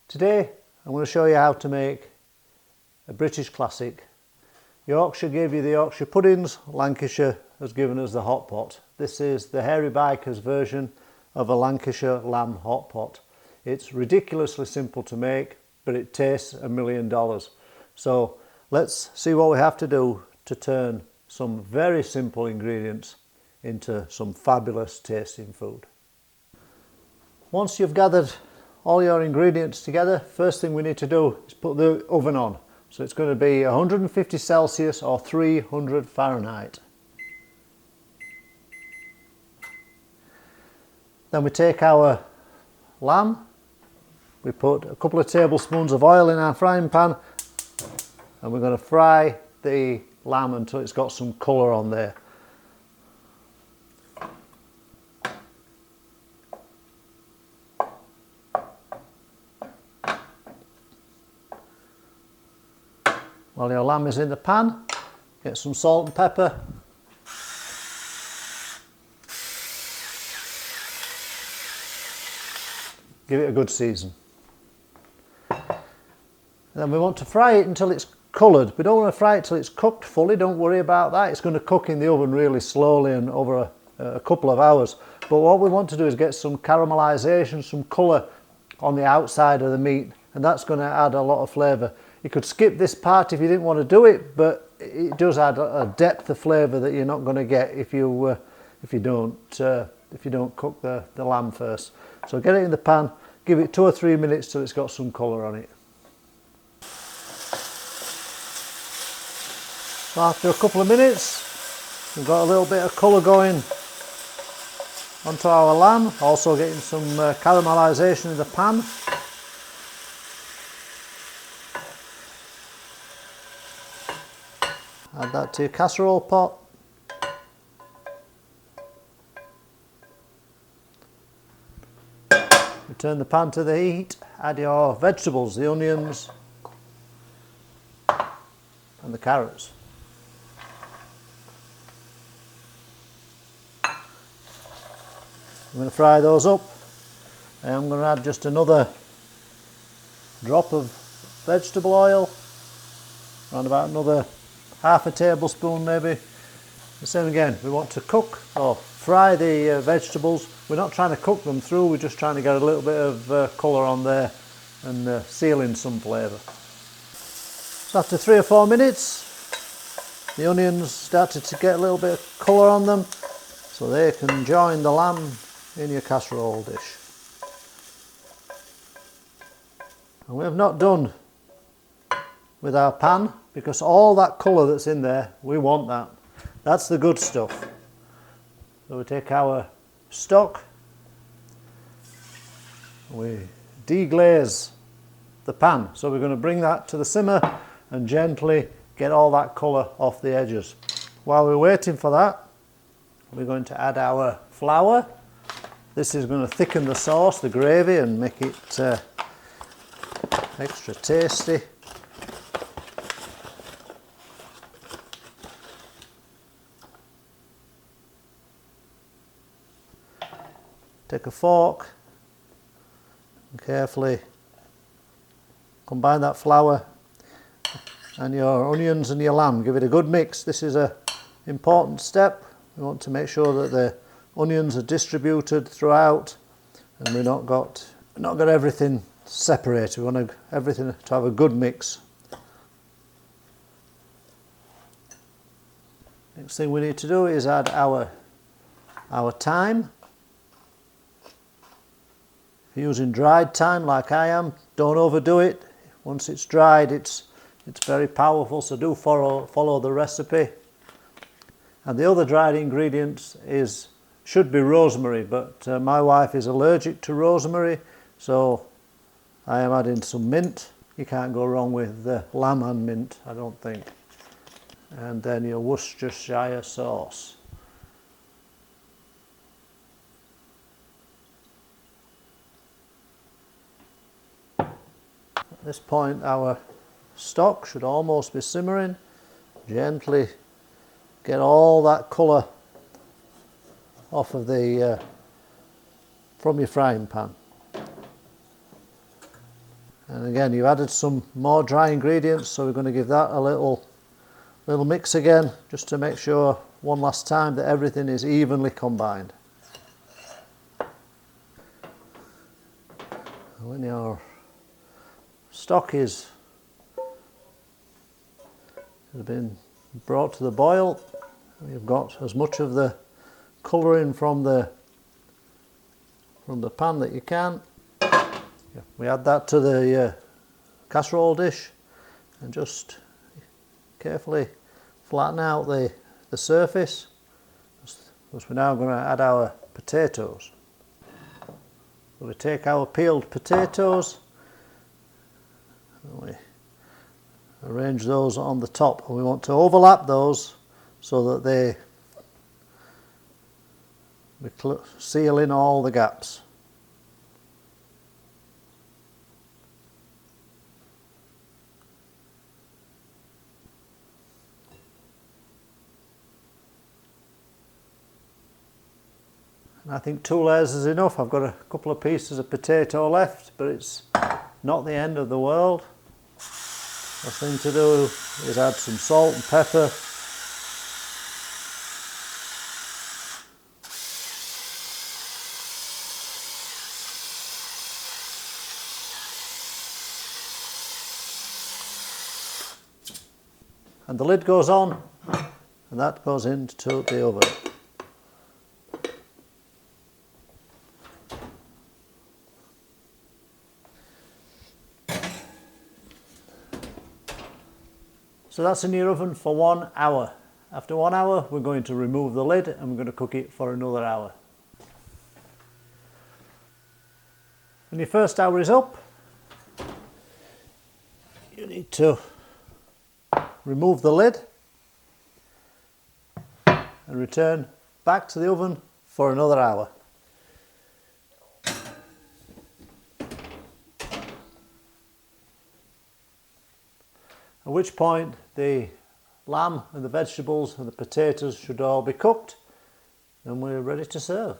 Today I'm going to show you how to make a British classic. Yorkshire gave you the Yorkshire puddings, Lancashire has given us the hot pot. This is the Hairy Bikers version of a Lancashire lamb hot pot. It's ridiculously simple to make, but it tastes $1 million. So let's see what we have to do to turn some very simple ingredients into some fabulous tasting food. Once you've gathered all your ingredients together, first thing we need to do is put the oven on. So it's going to be 150 Celsius or 300 Fahrenheit. Then we take our lamb, we put a couple of tablespoons of oil in our frying pan, and we're going to fry the lamb until it's got some colour on there. While your lamb is in the pan, get some salt and pepper. Give it a good season. And then we want to fry it until it's coloured. We don't want to fry it till it's cooked fully, don't worry about that. It's going to cook in the oven really slowly and over a couple of hours. But what we want to do is get some caramelisation, some colour on the outside of the meat, and that's going to add a lot of flavour. You could skip this part if you didn't want to do it, but it does add a depth of flavour that you're not going to get if you don't cook the lamb first. So get it in the pan, give it 2 or 3 minutes till it's got some colour on it. So after a couple of minutes, we've got a little bit of colour going onto our lamb, also getting some caramelisation in the pan. Add that to your casserole pot. Return the pan to the heat, add your vegetables, the onions and the carrots. I'm going to fry those up, and I'm going to add just another drop of vegetable oil, around about another half a tablespoon maybe. The same again, we want to cook or fry the vegetables. We're not trying to cook them through, we're just trying to get a little bit of colour on there and seal in some flavour. So after 3 or 4 minutes, the onions started to get a little bit of colour on them, so they can join the lamb in your casserole dish. And we have not done with our pan, because all that colour that's in there, we want that. That's the good stuff. So we take our stock, we deglaze the pan. So we're going to bring that to the simmer and gently get all that colour off the edges. While we're waiting for that, we're going to add our flour. This is going to thicken the sauce, the gravy, and make it extra tasty. Take a fork and carefully combine that flour and your onions and your lamb. Give it a good mix. This is an important step. We want to make sure that the onions are distributed throughout and we've not got everything separated. We want everything to have a good mix. Next thing we need to do is add our thyme. If you're using dried thyme like I am, don't overdo it. Once it's dried, it's very powerful, so do follow the recipe. And the other dried ingredient should be rosemary, but my wife is allergic to rosemary, so I am adding some mint. You can't go wrong with lamb and mint, I don't think. And then your Worcestershire sauce. At this point our stock should almost be simmering. Gently get all that colour off of from your frying pan. And again, you've added some more dry ingredients, so we're going to give that a little mix again, just to make sure one last time that everything is evenly combined. When your stock has been brought to the boil, you've got as much of the colouring from the pan that you can. We add that to the casserole dish and just carefully flatten out the surface, because we're now going to add our potatoes. So we take our peeled potatoes and we arrange those on the top, and we want to overlap those so that we seal in all the gaps. I think 2 layers is enough. I've got a couple of pieces of potato left, but it's not the end of the world. The thing to do is add some salt and pepper. And the lid goes on, and that goes into the oven. So that's in your oven for 1 hour. After 1 hour, we're going to remove the lid and we're going to cook it for another hour. When your first hour is up, you need to remove the lid and return back to the oven for another hour. At which point the lamb and the vegetables and the potatoes should all be cooked and we're ready to serve.